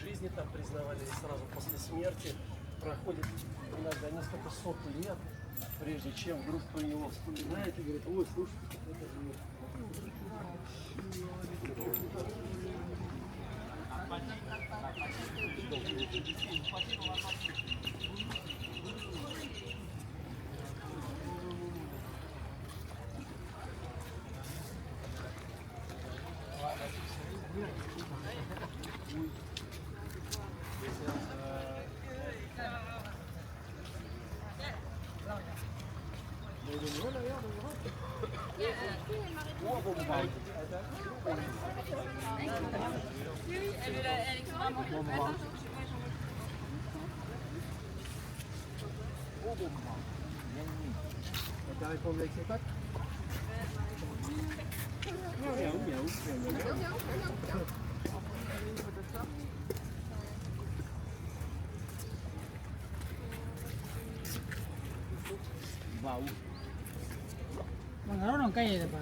жизни там признавали и сразу после смерти. Проходит иногда несколько сот лет, прежде чем вдруг про него вспоминает и говорит, ой, слушай, это же t'as répondu avec ses pattes? Miaou, miaou, miaou. Wow. Mangaron cây này bà.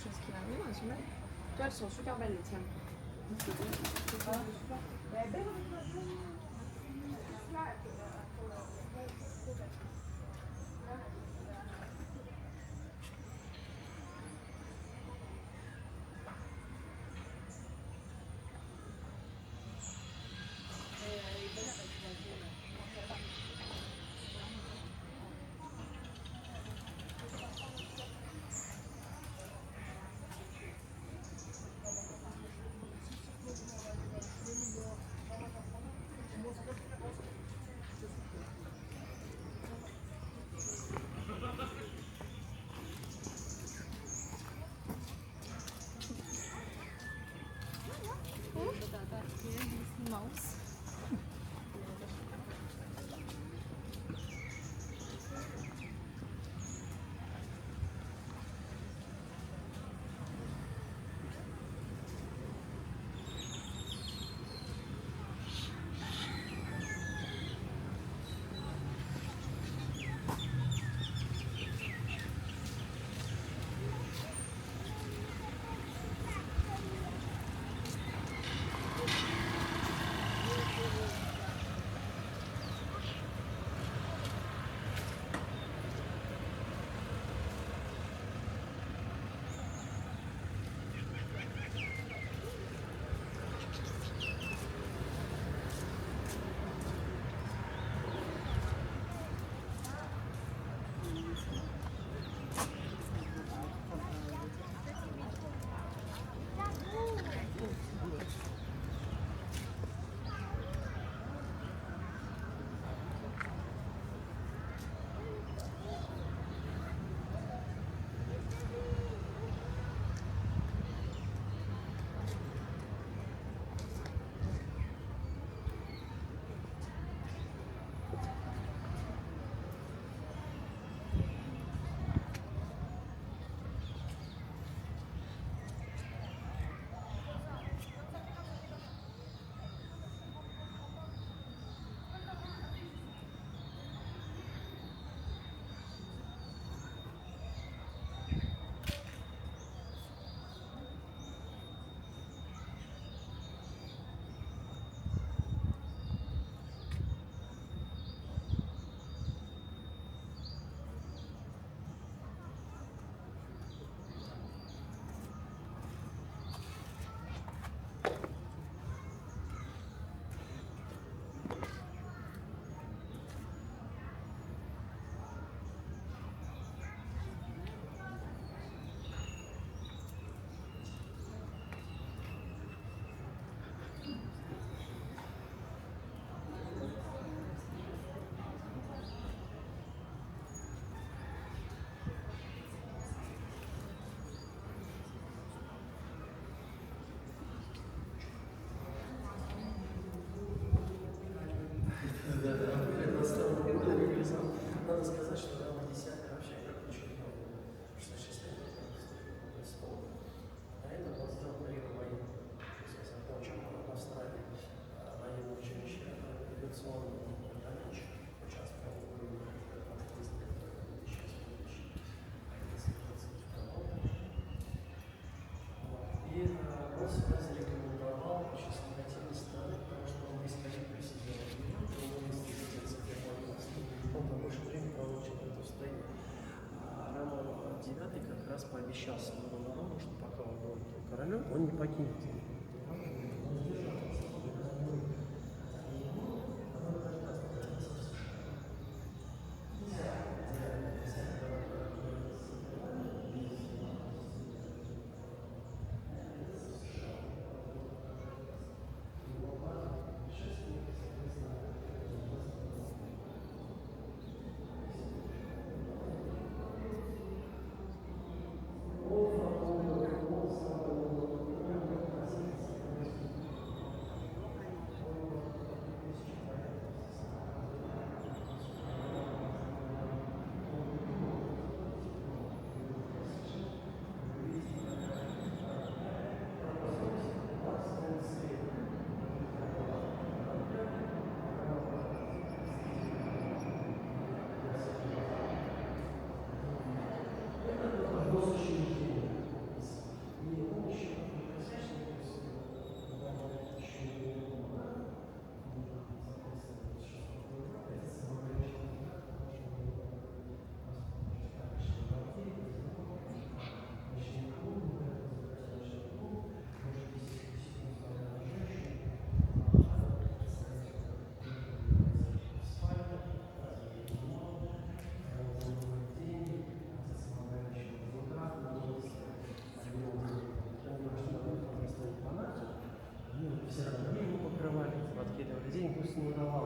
chose qui arrive en ce moment. Toi, elles sont super belles, les tiennes. Maus. Надо сказать, что Рама 10 вообще как очень много. Что 6 лет это стол. А это был сделан при военном. Я закончил в Австралии военное училище авиационного вертолетчика. Сейчас в И он себя зарекомендовал очень с негативной стороны, потому что он искали президента. Он больше времени проводит в этом состоянии. А Роман IX как раз пообещал своему народу, что пока он будет королем, он не покинет.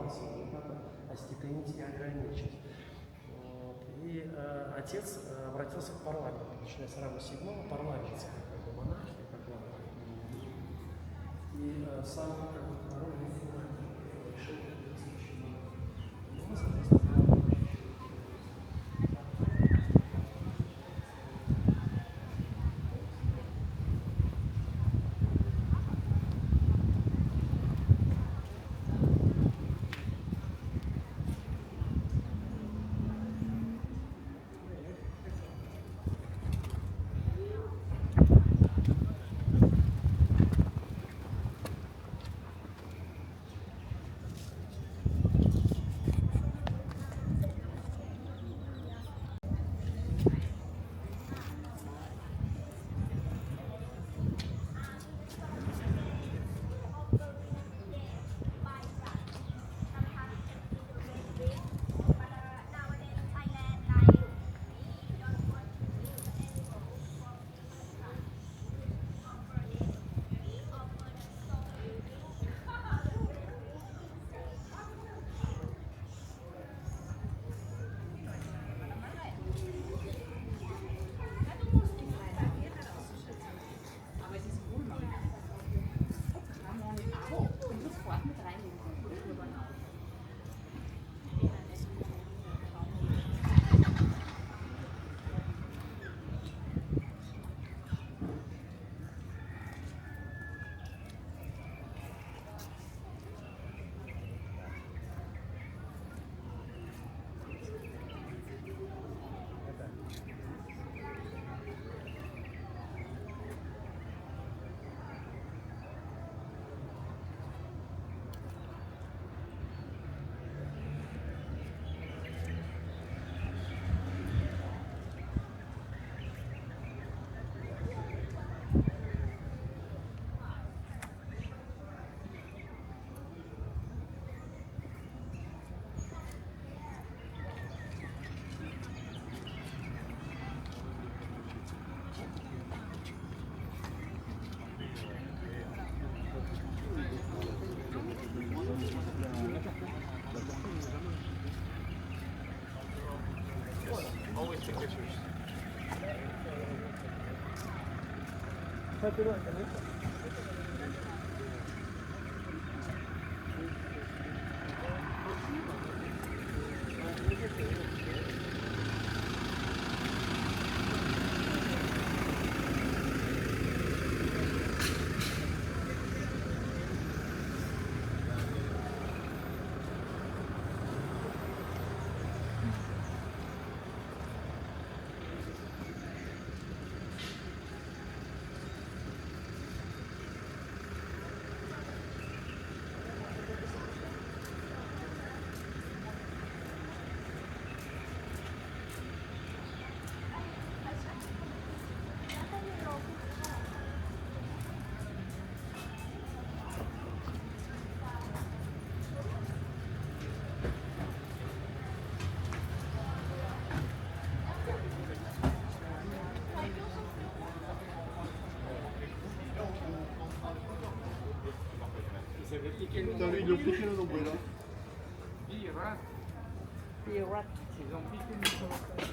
балансе, не надо остепенить и ограничить. Вот. И отец обратился к парламенту, начиная с рама 7-го, парламентская как бы, монархия, как бы, и сам как бы, король решил следующий момент. Ну, соответственно, T'as vu, ils l'ont piqué le nombril, là. Pirate. Pirate. Ils ont piqué le nombril.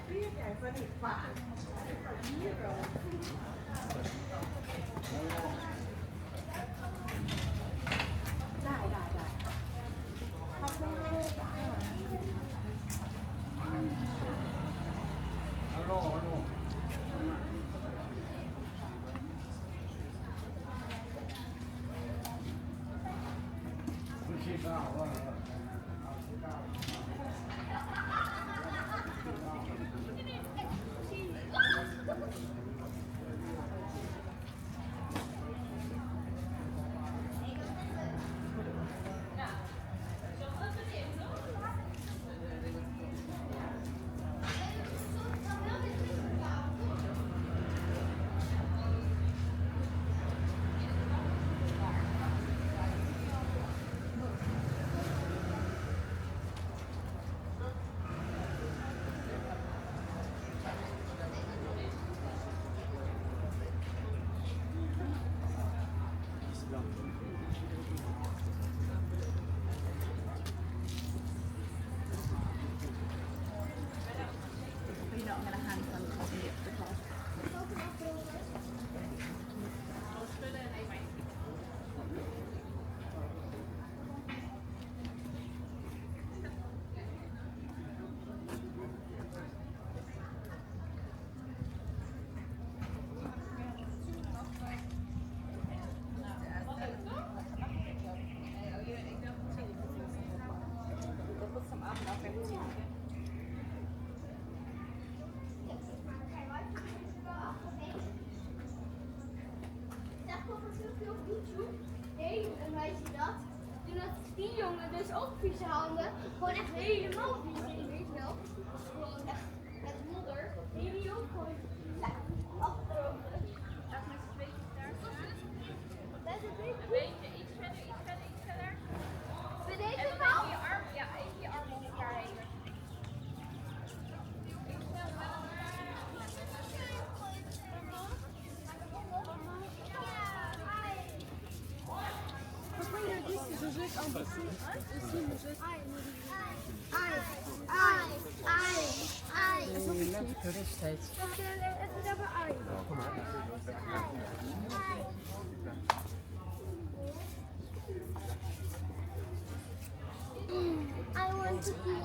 Cái này phải đi phạt. Nee, een meisje dat. Toen had die jongen dus ook vieze handen. Gewoon echt helemaal vies, weet je wel. Gewoon echt met modder. Nee, die ook gewoon. Ja, achterover. Laat me eens een beetje daar staan. Dat is het niet. Een beetje, iets verder, iets verder, iets verder. Met En deze dan wel? even je arm, ja, even je armen om elkaar heen. Leuk toerist heet. Even daarbij ai. I want to be.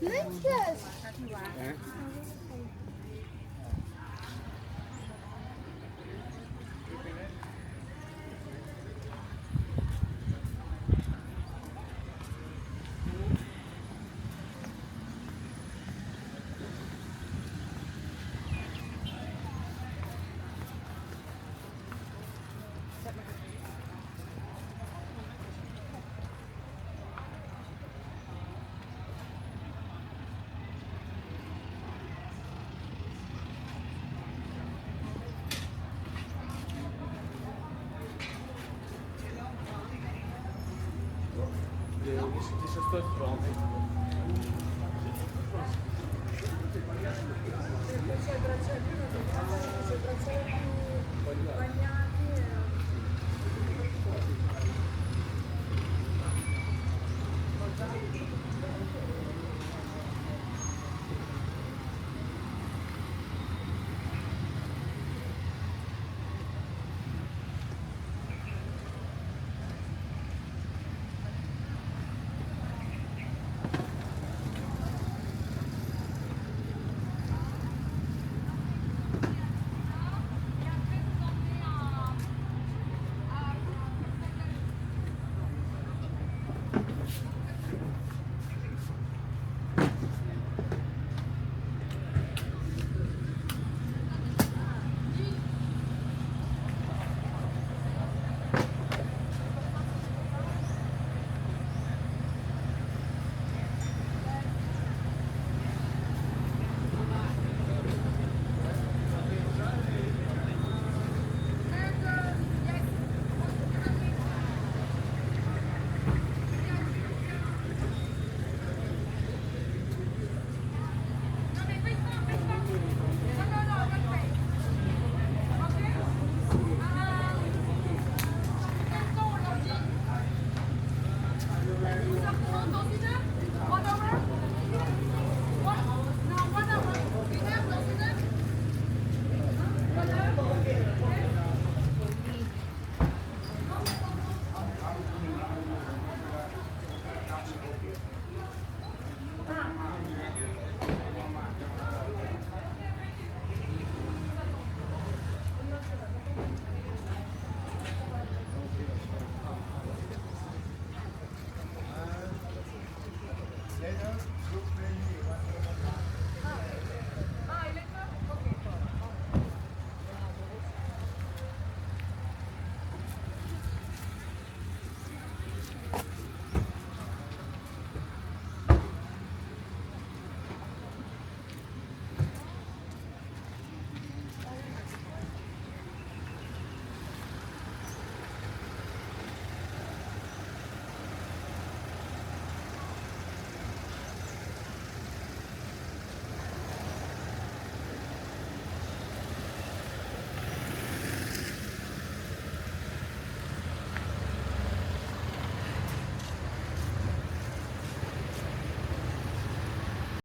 Muntjes! Het is een stuk veranderd. Grazie, grazie.